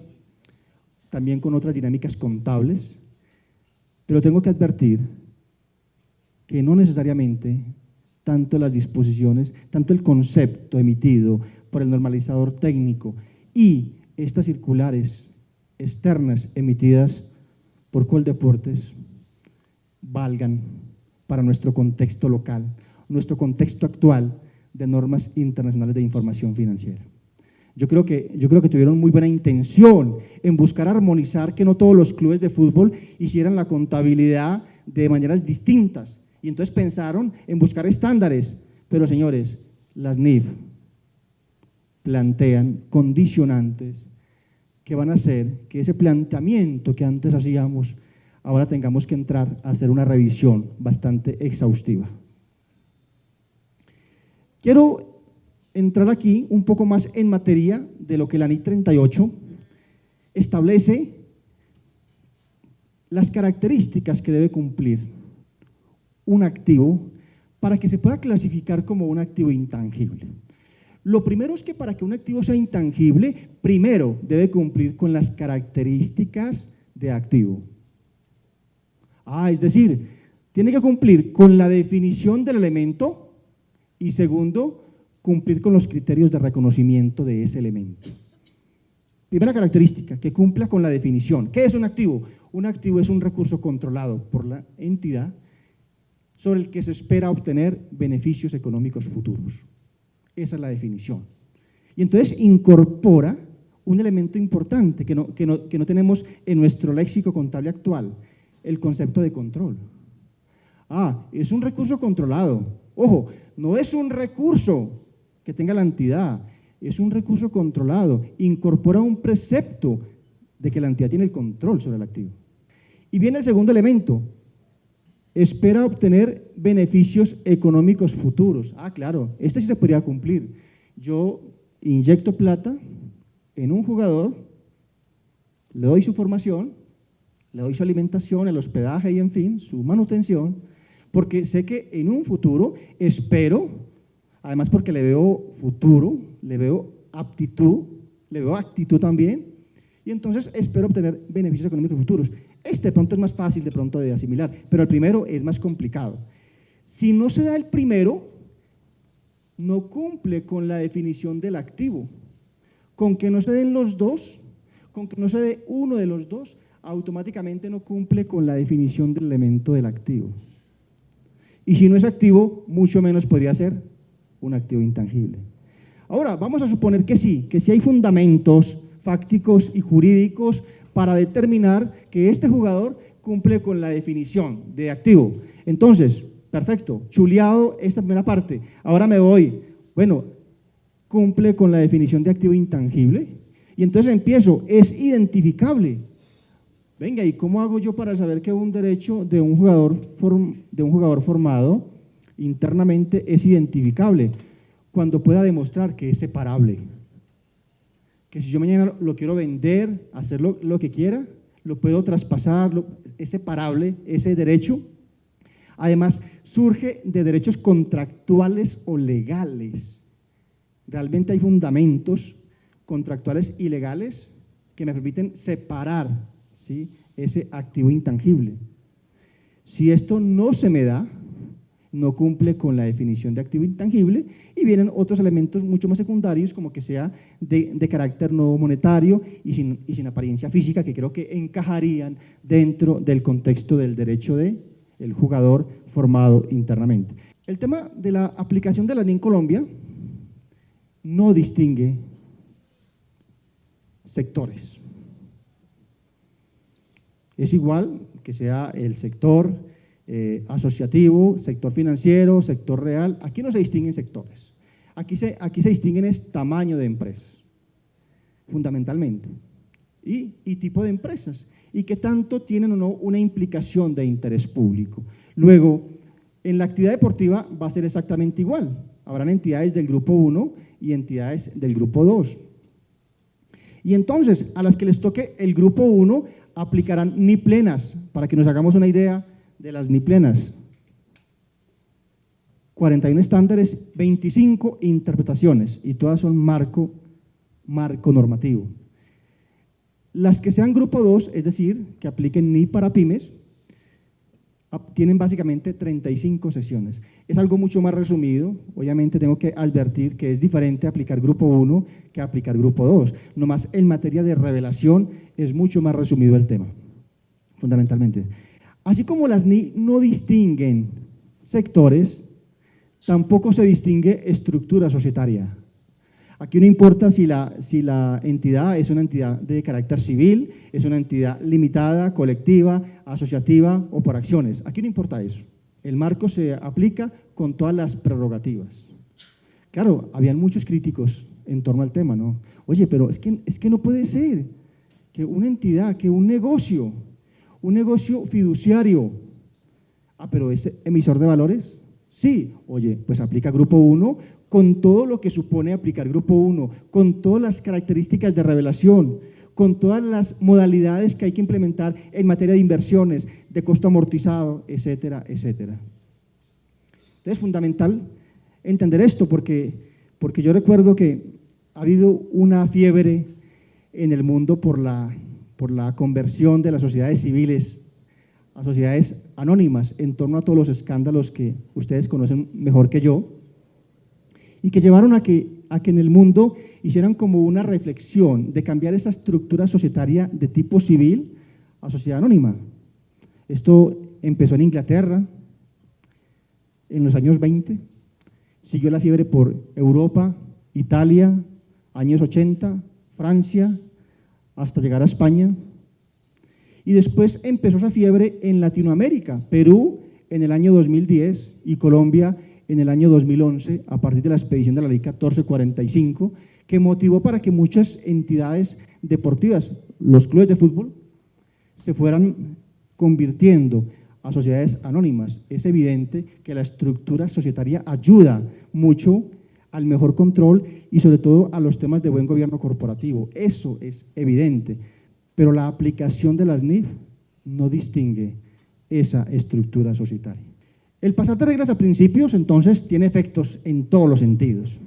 también con otras dinámicas contables. Pero tengo que advertir que no necesariamente tanto las disposiciones, tanto el concepto emitido por el normalizador técnico y estas circulares externas emitidas por Coldeportes valgan para nuestro contexto local, nuestro contexto actual de normas internacionales de información financiera. Yo creo que tuvieron muy buena intención en buscar armonizar que no todos los clubes de fútbol hicieran la contabilidad de maneras distintas, y entonces pensaron en buscar estándares. Pero señores, las NIF plantean condicionantes que van a hacer que ese planteamiento que antes hacíamos, ahora tengamos que entrar a hacer una revisión bastante exhaustiva. Quiero entrar aquí un poco más en materia de lo que la NIC 38 establece, las características que debe cumplir un activo para que se pueda clasificar como un activo intangible. Lo primero es que para que un activo sea intangible, primero debe cumplir con las características de activo. Es decir, tiene que cumplir con la definición del elemento y segundo, cumplir con los criterios de reconocimiento de ese elemento. Primera característica, que cumpla con la definición. ¿Qué es un activo? Un activo es un recurso controlado por la entidad sobre el que se espera obtener beneficios económicos futuros. Esa es la definición. Y entonces incorpora un elemento importante que no tenemos en nuestro léxico contable actual, el concepto de control. Es un recurso controlado. Ojo, no es un recurso que tenga la entidad, es un recurso controlado, incorpora un precepto de que la entidad tiene el control sobre el activo. Y viene el segundo elemento, espera obtener beneficios económicos futuros. Ah, claro, este sí se podría cumplir. Yo inyecto plata en un jugador, le doy su formación, le doy su alimentación, el hospedaje y en fin, su manutención, porque sé que en un futuro espero, además porque le veo futuro, le veo aptitud, le veo actitud también, y entonces espero obtener beneficios económicos futuros. Este de pronto es más fácil de pronto de asimilar, pero el primero es más complicado. Si no se da el primero, no cumple con la definición del activo. Con que no se den los dos, con que no se dé uno de los dos, automáticamente no cumple con la definición del elemento del activo. Y si no es activo, mucho menos podría ser un activo intangible. Ahora, vamos a suponer que sí hay fundamentos fácticos y jurídicos para determinar que este jugador cumple con la definición de activo. Entonces, perfecto, chuleado esta primera parte. Ahora me voy, bueno, cumple con la definición de activo intangible. Y entonces empiezo, es identificable. Venga, ¿y cómo hago yo para saber que un derecho de un jugador formado internamente es identificable? Cuando pueda demostrar que es separable. Que si yo mañana lo quiero vender, hacer lo que quiera, lo puedo traspasar, es separable ese derecho. Además, surge de derechos contractuales o legales. Realmente hay fundamentos contractuales y legales que me permiten separar, ¿sí?, ese activo intangible. Si esto no se me da, no cumple con la definición de activo intangible y vienen otros elementos mucho más secundarios como que sea de carácter no monetario y sin apariencia física, que creo que encajarían dentro del contexto del derecho del jugador formado internamente. El tema de la aplicación de la ley en Colombia no distingue sectores. Es igual que sea el sector asociativo, sector financiero, sector real. Aquí no se distinguen sectores. Aquí se distinguen es tamaño de empresas, fundamentalmente, y tipo de empresas, y qué tanto tienen o no una implicación de interés público. Luego, en la actividad deportiva va a ser exactamente igual. Habrán entidades del grupo 1 y entidades del grupo 2. Y entonces, a las que les toque el grupo 1, aplicarán ni plenas, para que nos hagamos una idea de las ni plenas. 41 estándares, 25 interpretaciones, y todas son marco normativo. Las que sean grupo 2, es decir, que apliquen ni para pymes, tienen básicamente 35 sesiones. Es algo mucho más resumido, obviamente tengo que advertir que es diferente aplicar grupo 1 que aplicar grupo 2, nomás en materia de revelación es mucho más resumido el tema, fundamentalmente. Así como las NI no distinguen sectores, tampoco se distingue estructura societaria. Aquí no importa si la entidad es una entidad de carácter civil, es una entidad limitada, colectiva, asociativa o por acciones. Aquí no importa eso. El marco se aplica con todas las prerrogativas. Claro, habían muchos críticos en torno al tema, ¿no? Oye, pero es que no puede ser que una entidad, que un negocio fiduciario, pero ¿es emisor de valores? Sí, oye, pues aplica grupo 1 con todo lo que supone aplicar grupo 1, con todas las características de revelación, con todas las modalidades que hay que implementar en materia de inversiones, de costo amortizado, etcétera, etcétera. Entonces es fundamental entender esto porque yo recuerdo que ha habido una fiebre en el mundo por la conversión de las sociedades civiles a sociedades anónimas en torno a todos los escándalos que ustedes conocen mejor que yo y que llevaron a que en el mundo hicieran como una reflexión de cambiar esa estructura societaria de tipo civil a sociedad anónima. Esto empezó en Inglaterra en los años 20, siguió la fiebre por Europa, Italia, años 80, Francia, hasta llegar a España. Y después empezó esa fiebre en Latinoamérica, Perú en el año 2010 y Colombia en el año 2011, a partir de la expedición de la Ley 1445, que motivó para que muchas entidades deportivas, los clubes de fútbol, se fueran convirtiendo a sociedades anónimas. Es evidente que la estructura societaria ayuda mucho al mejor control y sobre todo a los temas de buen gobierno corporativo. Eso es evidente, pero la aplicación de las NIF no distingue esa estructura societaria. El pasar de reglas a principios, entonces, tiene efectos en todos los sentidos.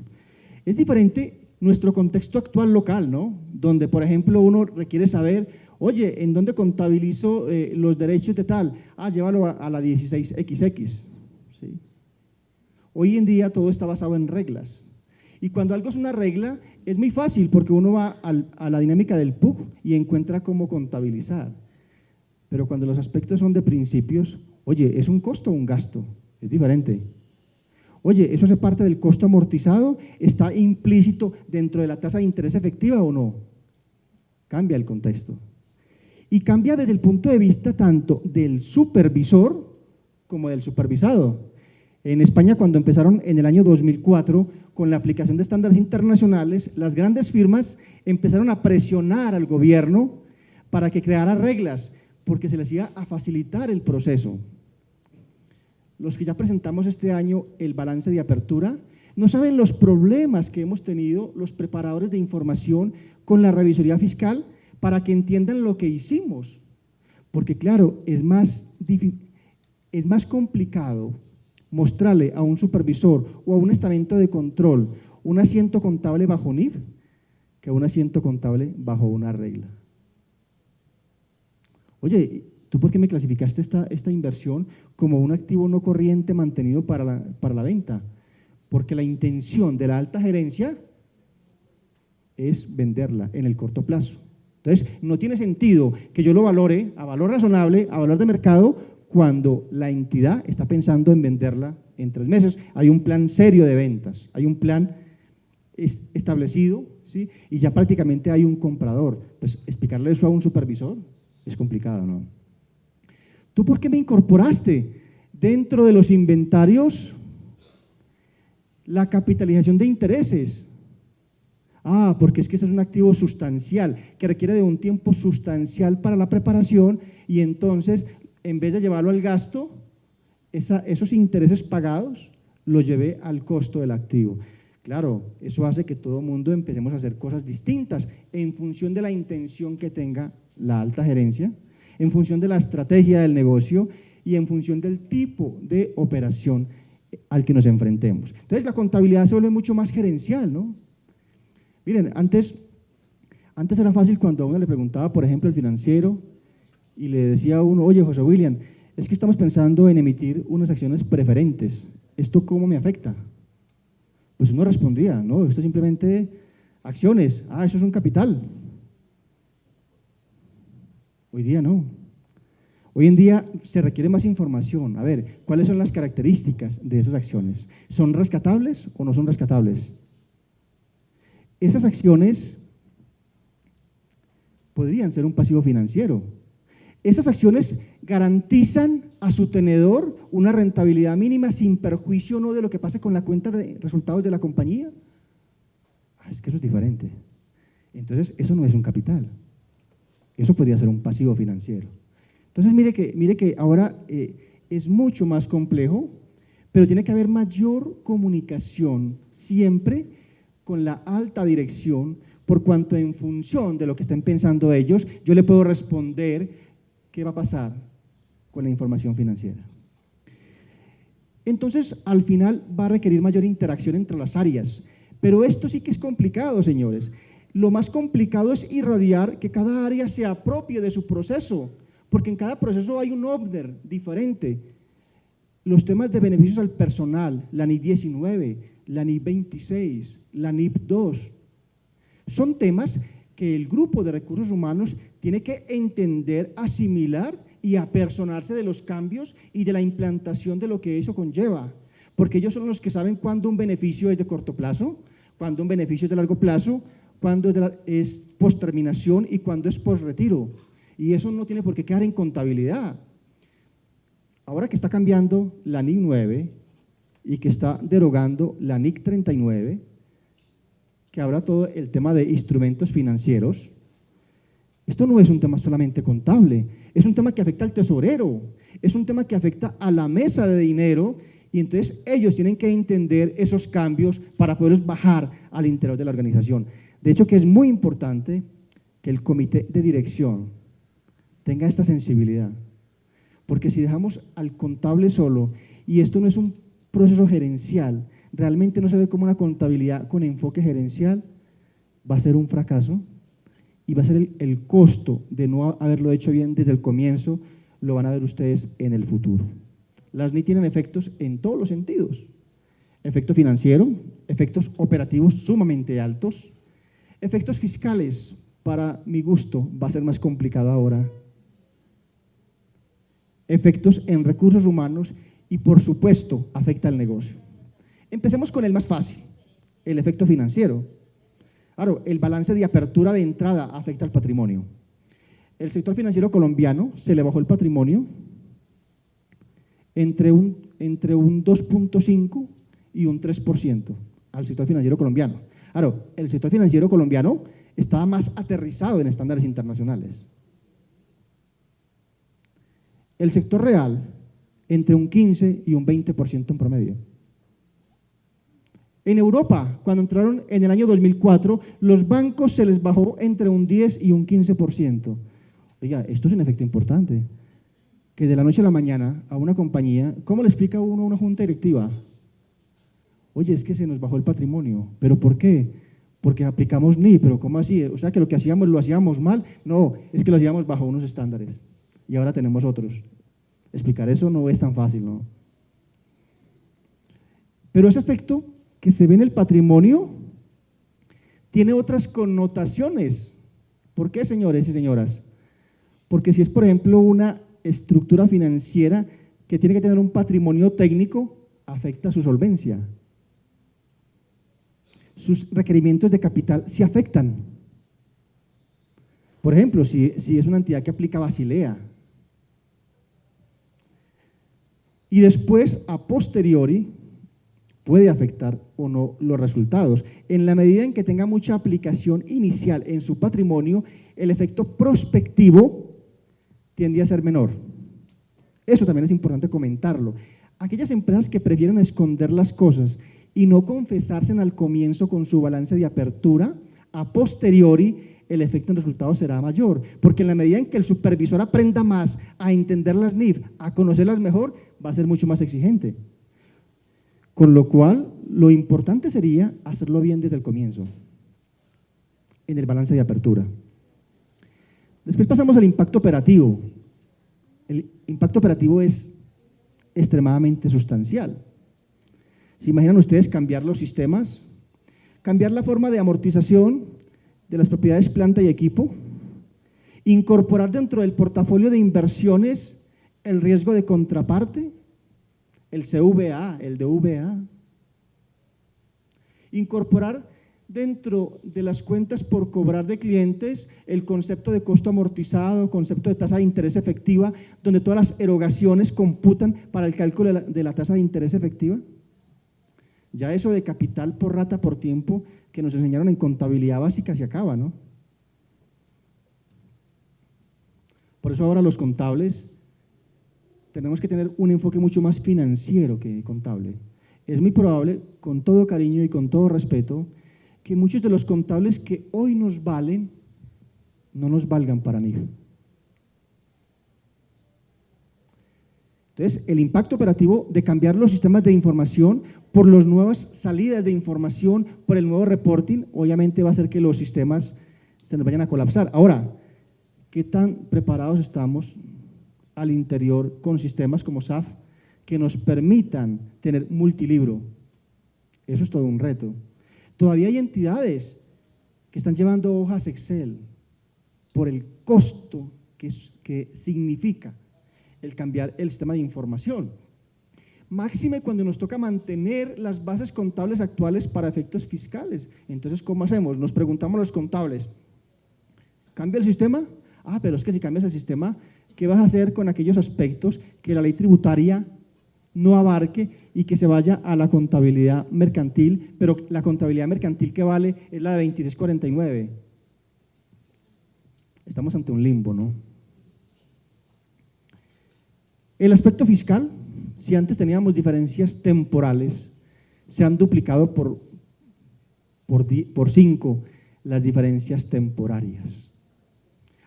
Es diferente nuestro contexto actual local, ¿no? Donde, por ejemplo, uno requiere saber, oye, ¿en dónde contabilizo los derechos de tal? Ah, llévalo a la 16XX. ¿Sí? Hoy en día todo está basado en reglas. Y cuando algo es una regla, es muy fácil porque uno va a la dinámica del PUC y encuentra cómo contabilizar. Pero cuando los aspectos son de principios, oye, ¿es un costo o un gasto? Es diferente. Oye, ¿eso hace parte del costo amortizado? ¿Está implícito dentro de la tasa de interés efectiva o no? Cambia el contexto. Y cambia desde el punto de vista tanto del supervisor como del supervisado. En España, cuando empezaron en el año 2004 con la aplicación de estándares internacionales, las grandes firmas empezaron a presionar al gobierno para que creara reglas, porque se les iba a facilitar el proceso. Los que ya presentamos este año el balance de apertura, no saben los problemas que hemos tenido los preparadores de información con la revisoría fiscal para que entiendan lo que hicimos. Porque claro, es más complicado mostrarle a un supervisor o a un estamento de control un asiento contable bajo NIF que un asiento contable bajo una regla. Oye, ¿tú por qué me clasificaste esta inversión como un activo no corriente mantenido para la venta? Porque la intención de la alta gerencia es venderla en el corto plazo. Entonces, no tiene sentido que yo lo valore a valor razonable, a valor de mercado, cuando la entidad está pensando en venderla en 3 meses. Hay un plan serio de ventas, hay un plan establecido, ¿sí? Y ya prácticamente hay un comprador. Pues explicarle eso a un supervisor es complicado, ¿no? ¿Tú por qué me incorporaste dentro de los inventarios la capitalización de intereses? Ah, porque es que ese es un activo sustancial, que requiere de un tiempo sustancial para la preparación y entonces, en vez de llevarlo al gasto, esos intereses pagados los llevé al costo del activo. Claro, eso hace que todo el mundo empecemos a hacer cosas distintas en función de la intención que tenga la alta gerencia, en función de la estrategia del negocio y en función del tipo de operación al que nos enfrentemos. Entonces, la contabilidad se vuelve mucho más gerencial, ¿no? Miren, antes era fácil cuando a uno le preguntaba, por ejemplo, el financiero, y le decía a uno, oye, José William, es que estamos pensando en emitir unas acciones preferentes. ¿Esto cómo me afecta? Pues uno respondía, no, esto es simplemente acciones. Ah, eso es un capital. Hoy día no. Hoy en día se requiere más información. A ver, ¿cuáles son las características de esas acciones? ¿Son rescatables o no son rescatables? Esas acciones podrían ser un pasivo financiero. Esas acciones garantizan a su tenedor una rentabilidad mínima sin perjuicio no de lo que pase con la cuenta de resultados de la compañía. Es que eso es diferente. Entonces, eso no es un capital. Eso podría ser un pasivo financiero. Entonces, mire que ahora es mucho más complejo, pero tiene que haber mayor comunicación siempre con la alta dirección, por cuanto en función de lo que estén pensando ellos, yo le puedo responder qué va a pasar con la información financiera. Entonces, al final va a requerir mayor interacción entre las áreas, pero esto sí que es complicado, señores. Lo más complicado es irradiar que cada área se apropie de su proceso, porque en cada proceso hay un OBNER diferente. Los temas de beneficios al personal, la NIF 19, la NIF 26, la NIF 2, son temas que el grupo de recursos humanos tiene que entender, asimilar y apersonarse de los cambios y de la implantación de lo que eso conlleva, porque ellos son los que saben cuándo un beneficio es de corto plazo, cuándo un beneficio es de largo plazo, cuándo es posterminación y cuándo es postretiro. Y eso no tiene por qué quedar en contabilidad. Ahora que está cambiando la NIC 9 y que está derogando la NIC 39, que habla todo el tema de instrumentos financieros, esto no es un tema solamente contable, es un tema que afecta al tesorero, es un tema que afecta a la mesa de dinero, y entonces ellos tienen que entender esos cambios para poderlos bajar al interior de la organización. De hecho, que es muy importante que el comité de dirección tenga esta sensibilidad, porque si dejamos al contable solo, y esto no es un proceso gerencial, realmente no se ve como una contabilidad con enfoque gerencial, va a ser un fracaso, y va a ser el costo de no haberlo hecho bien desde el comienzo, lo van a ver ustedes en el futuro. Las NIF tienen efectos en todos los sentidos. Efecto financiero, efectos operativos sumamente altos, efectos fiscales, para mi gusto, va a ser más complicado ahora. Efectos en recursos humanos y, por supuesto, afecta al negocio. Empecemos con el más fácil, el efecto financiero. Claro, el balance de apertura de entrada afecta al patrimonio. El sector financiero colombiano se le bajó el patrimonio entre un 2.5 y un 3% al sector financiero colombiano. Claro, el sector financiero colombiano estaba más aterrizado en estándares internacionales. El sector real, entre un 15 y un 20% en promedio. En Europa, cuando entraron en el año 2004, los bancos se les bajó entre un 10 y un 15%. Oiga, esto es un efecto importante, que de la noche a la mañana a una compañía, ¿cómo le explica uno a una junta directiva? Oye, es que se nos bajó el patrimonio. ¿Pero por qué? Porque aplicamos NIF, pero ¿cómo así? O sea, que lo que hacíamos lo hacíamos mal. No, es que lo hacíamos bajo unos estándares y ahora tenemos otros. Explicar eso no es tan fácil, ¿no? Pero ese efecto que se ve en el patrimonio tiene otras connotaciones. ¿Por qué, señores y señoras? Porque si es, por ejemplo, una estructura financiera que tiene que tener un patrimonio técnico, afecta su solvencia. Sus requerimientos de capital se afectan. Por ejemplo, si es una entidad que aplica Basilea. Y después, a posteriori, puede afectar o no los resultados. En la medida en que tenga mucha aplicación inicial en su patrimonio, el efecto prospectivo tiende a ser menor. Eso también es importante comentarlo. Aquellas empresas que prefieren esconder las cosas y no confesarse al comienzo con su balance de apertura, a posteriori el efecto en resultados será mayor, porque en la medida en que el supervisor aprenda más a entender las NIF, a conocerlas mejor, va a ser mucho más exigente. Con lo cual, lo importante sería hacerlo bien desde el comienzo, en el balance de apertura. Después pasamos al impacto operativo. El impacto operativo es extremadamente sustancial. ¿Se imaginan ustedes cambiar los sistemas? Cambiar la forma de amortización de las propiedades planta y equipo, incorporar dentro del portafolio de inversiones el riesgo de contraparte, el CVA, el DVA, incorporar dentro de las cuentas por cobrar de clientes el concepto de costo amortizado, concepto de tasa de interés efectiva, donde todas las erogaciones computan para el cálculo de la tasa de interés efectiva. Ya eso de capital por rata por tiempo que nos enseñaron en contabilidad básica se acaba, ¿no? Por eso ahora los contables tenemos que tener un enfoque mucho más financiero que contable. Es muy probable, con todo cariño y con todo respeto, que muchos de los contables que hoy nos valen no nos valgan para NIF. Entonces, el impacto operativo de cambiar los sistemas de información por las nuevas salidas de información, por el nuevo reporting, obviamente va a hacer que los sistemas se nos vayan a colapsar. Ahora, ¿qué tan preparados estamos al interior con sistemas como SAF que nos permitan tener multilibro? Eso es todo un reto. Todavía hay entidades que están llevando hojas Excel por el costo que significa el cambiar el sistema de información. Máxime cuando nos toca mantener las bases contables actuales para efectos fiscales. Entonces, ¿cómo hacemos? Nos preguntamos los contables, ¿cambia el sistema? Ah, pero es que si cambias el sistema, ¿qué vas a hacer con aquellos aspectos que la ley tributaria no abarque y que se vaya a la contabilidad mercantil, pero la contabilidad mercantil que vale es la de 2649. Estamos ante un limbo, ¿no? El aspecto fiscal, si antes teníamos diferencias temporales, se han duplicado por 5 las diferencias temporarias.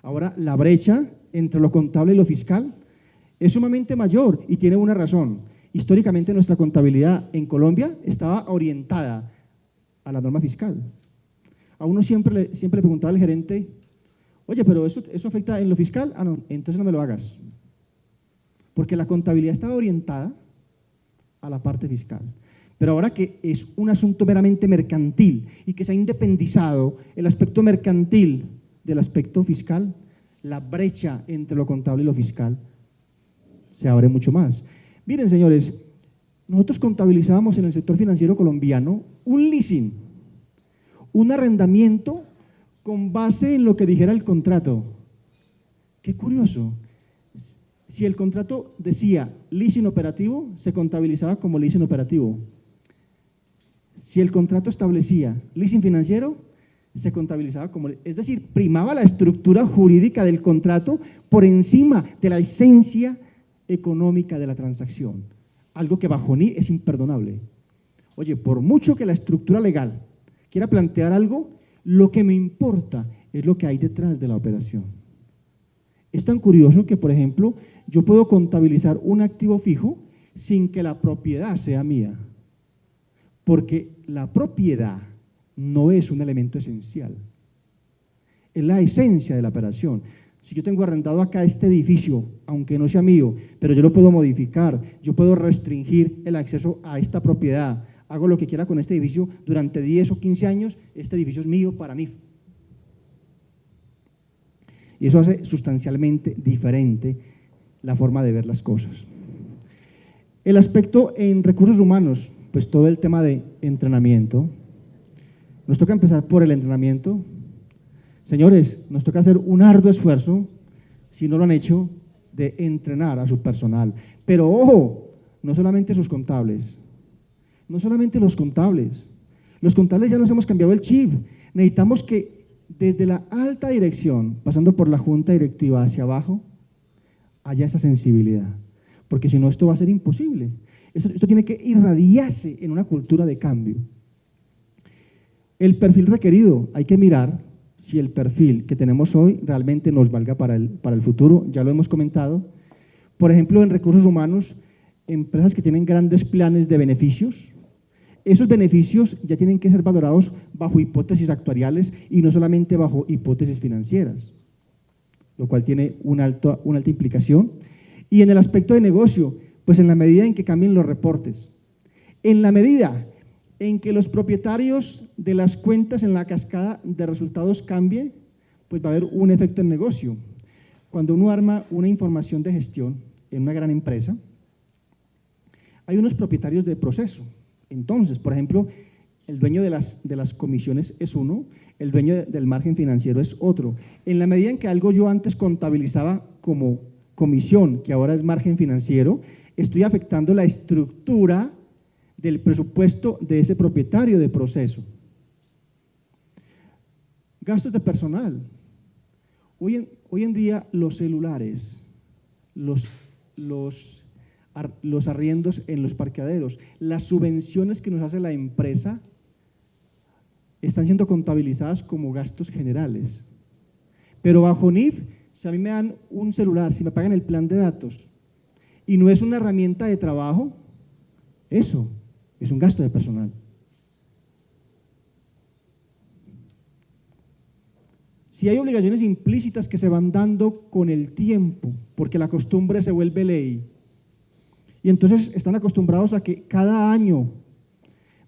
Ahora, la brecha entre lo contable y lo fiscal es sumamente mayor y tiene una razón. Históricamente nuestra contabilidad en Colombia estaba orientada a la norma fiscal. A uno siempre le preguntaba al gerente, oye, pero ¿eso afecta en lo fiscal? Ah, no, entonces no me lo hagas. Porque la contabilidad estaba orientada a la parte fiscal. Pero ahora que es un asunto meramente mercantil y que se ha independizado el aspecto mercantil del aspecto fiscal, la brecha entre lo contable y lo fiscal se abre mucho más. Miren, señores, nosotros contabilizábamos en el sector financiero colombiano un leasing, un arrendamiento con base en lo que dijera el contrato. Qué curioso. Si el contrato decía leasing operativo, se contabilizaba como leasing operativo. Si el contrato establecía leasing financiero, se contabilizaba como… Es decir, primaba la estructura jurídica del contrato por encima de la esencia económica de la transacción. Algo que bajo NIF es imperdonable. Oye, por mucho que la estructura legal quiera plantear algo, lo que me importa es lo que hay detrás de la operación. Es tan curioso que, por ejemplo, yo puedo contabilizar un activo fijo sin que la propiedad sea mía, porque la propiedad no es un elemento esencial, es la esencia de la operación. Si yo tengo arrendado acá este edificio, aunque no sea mío, pero yo lo puedo modificar, yo puedo restringir el acceso a esta propiedad, hago lo que quiera con este edificio durante 10 o 15 años, este edificio es mío para mí. Y eso hace sustancialmente diferente la forma de ver las cosas. El aspecto en recursos humanos, pues todo el tema de entrenamiento. Nos toca empezar por el entrenamiento. Señores, nos toca hacer un arduo esfuerzo, si no lo han hecho, de entrenar a su personal. Pero ojo, no solamente sus contables, no solamente los contables ya nos hemos cambiado el chip. Necesitamos que desde la alta dirección, pasando por la junta directiva hacia abajo, haya esa sensibilidad, porque si no esto va a ser imposible. Esto tiene que irradiarse en una cultura de cambio. El perfil requerido, hay que mirar si el perfil que tenemos hoy realmente nos valga para el futuro, ya lo hemos comentado. Por ejemplo, en recursos humanos, empresas que tienen grandes planes de beneficios, esos beneficios ya tienen que ser valorados bajo hipótesis actuariales y no solamente bajo hipótesis financieras, lo cual tiene una alta implicación. Y en el aspecto de negocio, pues en la medida en que cambien los reportes, en la medida en que los propietarios de las cuentas en la cascada de resultados cambien, pues va a haber un efecto en negocio. Cuando uno arma una información de gestión en una gran empresa, hay unos propietarios de proceso. Entonces, por ejemplo, el dueño de las comisiones es uno, el dueño del margen financiero es otro. En la medida en que algo yo antes contabilizaba como comisión, que ahora es margen financiero, estoy afectando la estructura del presupuesto de ese propietario de proceso. Gastos de personal. Hoy en día los celulares, los arriendos en los parqueaderos, las subvenciones que nos hace la empresa están siendo contabilizadas como gastos generales. Pero bajo NIF, si a mí me dan un celular, si me pagan el plan de datos y no es una herramienta de trabajo, eso es un gasto de personal. Si hay obligaciones implícitas que se van dando con el tiempo, porque la costumbre se vuelve ley, y entonces están acostumbrados a que cada año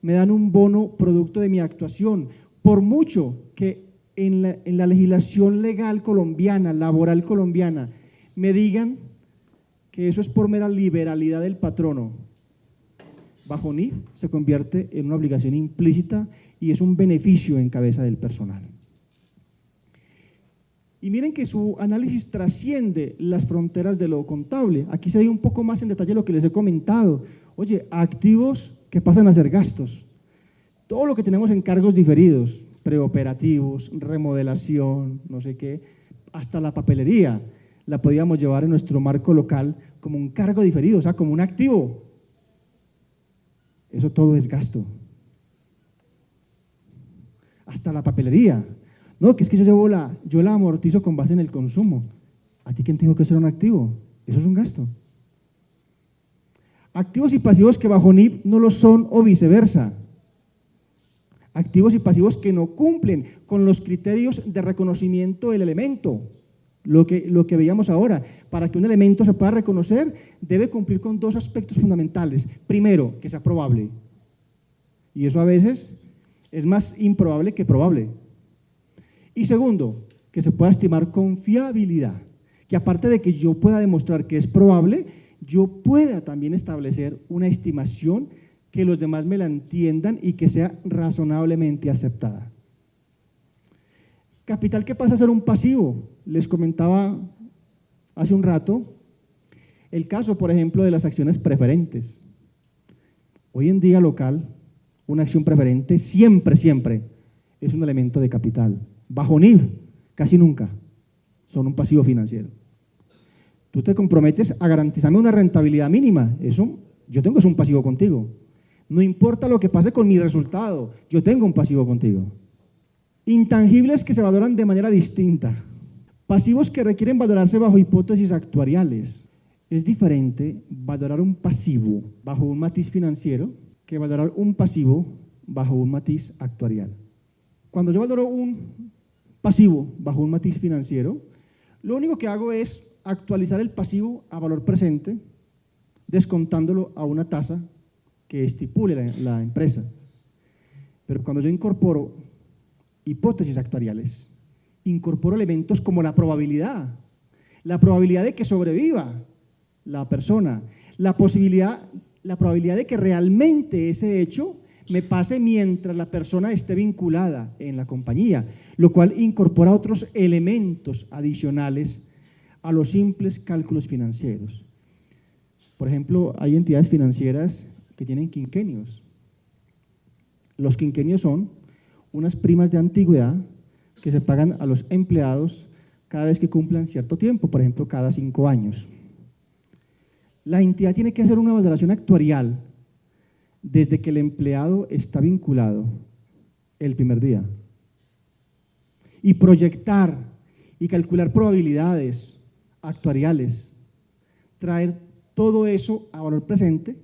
me dan un bono producto de mi actuación, por mucho que en la legislación legal colombiana, laboral colombiana, me digan que eso es por mera liberalidad del patrono. Bajo NIF se convierte en una obligación implícita y es un beneficio en cabeza del personal. Y miren que su análisis trasciende las fronteras de lo contable. Aquí se ve un poco más en detalle lo que les he comentado. Oye, activos que pasan a ser gastos. Todo lo que tenemos en cargos diferidos, preoperativos, remodelación, no sé qué, hasta la papelería, la podíamos llevar en nuestro marco local como un cargo diferido, o sea, como un activo. Eso todo es gasto. Hasta la papelería. No, que es que yo la amortizo con base en el consumo. ¿A ti quién tengo que ser un activo? Eso es un gasto. Activos y pasivos que bajo NIF no lo son o viceversa. Activos y pasivos que no cumplen con los criterios de reconocimiento del elemento. Lo que veíamos ahora. Para que un elemento se pueda reconocer, debe cumplir con dos aspectos fundamentales. Primero, que sea probable. Y eso a veces es más improbable que probable. Y segundo, que se pueda estimar con fiabilidad. Que aparte de que yo pueda demostrar que es probable, yo pueda también establecer una estimación que los demás me la entiendan y que sea razonablemente aceptada. Capital que pasa a ser un pasivo. Les comentaba hace un rato el caso, por ejemplo, de las acciones preferentes. Hoy en día local, una acción preferente siempre es un elemento de capital. Bajo NIF, casi nunca son un pasivo financiero. Tú te comprometes a garantizarme una rentabilidad mínima. Eso, yo tengo es un pasivo contigo. No importa lo que pase con mi resultado, yo tengo un pasivo contigo. Intangibles que se valoran de manera distinta. Pasivos que requieren valorarse bajo hipótesis actuariales. Es diferente valorar un pasivo bajo un matiz financiero que valorar un pasivo bajo un matiz actuarial. Cuando yo valoro un pasivo bajo un matiz financiero, lo único que hago es actualizar el pasivo a valor presente, descontándolo a una tasa que estipule la empresa. Pero cuando yo incorporo hipótesis actuariales, incorporo elementos como la probabilidad de que sobreviva la persona, la probabilidad de que realmente ese hecho me pase mientras la persona esté vinculada en la compañía, lo cual incorpora otros elementos adicionales a los simples cálculos financieros. Por ejemplo, hay entidades financieras que tienen quinquenios. Los quinquenios son unas primas de antigüedad que se pagan a los empleados cada vez que cumplan cierto tiempo, por ejemplo, cada 5 años. La entidad tiene que hacer una valoración actuarial desde que el empleado está vinculado el primer día y proyectar y calcular probabilidades actuariales, traer todo eso a valor presente,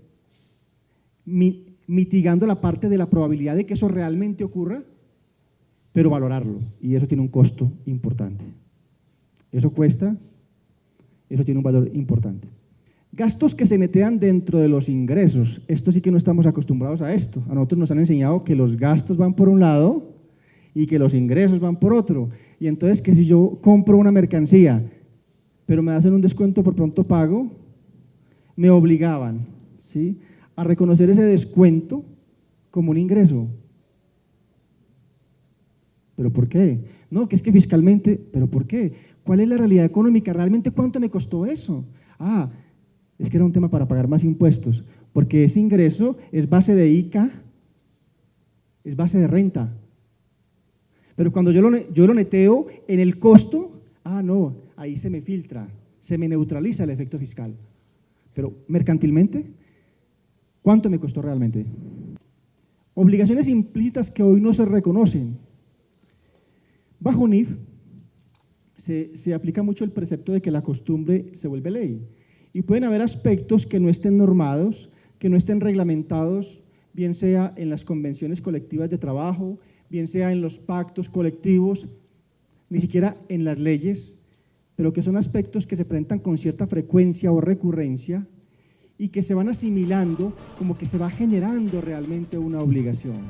mitigando la parte de la probabilidad de que eso realmente ocurra, pero valorarlo, y eso tiene un costo importante. Eso cuesta, eso tiene un valor importante. Gastos que se netean dentro de los ingresos. Esto sí que no estamos acostumbrados a esto. A nosotros nos han enseñado que los gastos van por un lado y que los ingresos van por otro. Y entonces que si yo compro una mercancía, pero me hacen un descuento por pronto pago, me obligaban, ¿sí?, a reconocer ese descuento como un ingreso. ¿Pero por qué? No, que es que fiscalmente, ¿pero por qué? ¿Cuál es la realidad económica? ¿Realmente cuánto me costó eso? Ah, es que era un tema para pagar más impuestos, porque ese ingreso es base de ICA, es base de renta. Pero cuando yo lo neteo en el costo, ah, no, ahí se me filtra, se me neutraliza el efecto fiscal. Pero mercantilmente, ¿cuánto me costó realmente? Obligaciones implícitas que hoy no se reconocen. Bajo NIF se aplica mucho el precepto de que la costumbre se vuelve ley. Y pueden haber aspectos que no estén normados, que no estén reglamentados, bien sea en las convenciones colectivas de trabajo, bien sea en los pactos colectivos, ni siquiera en las leyes, pero que son aspectos que se presentan con cierta frecuencia o recurrencia y que se van asimilando como que se va generando realmente una obligación.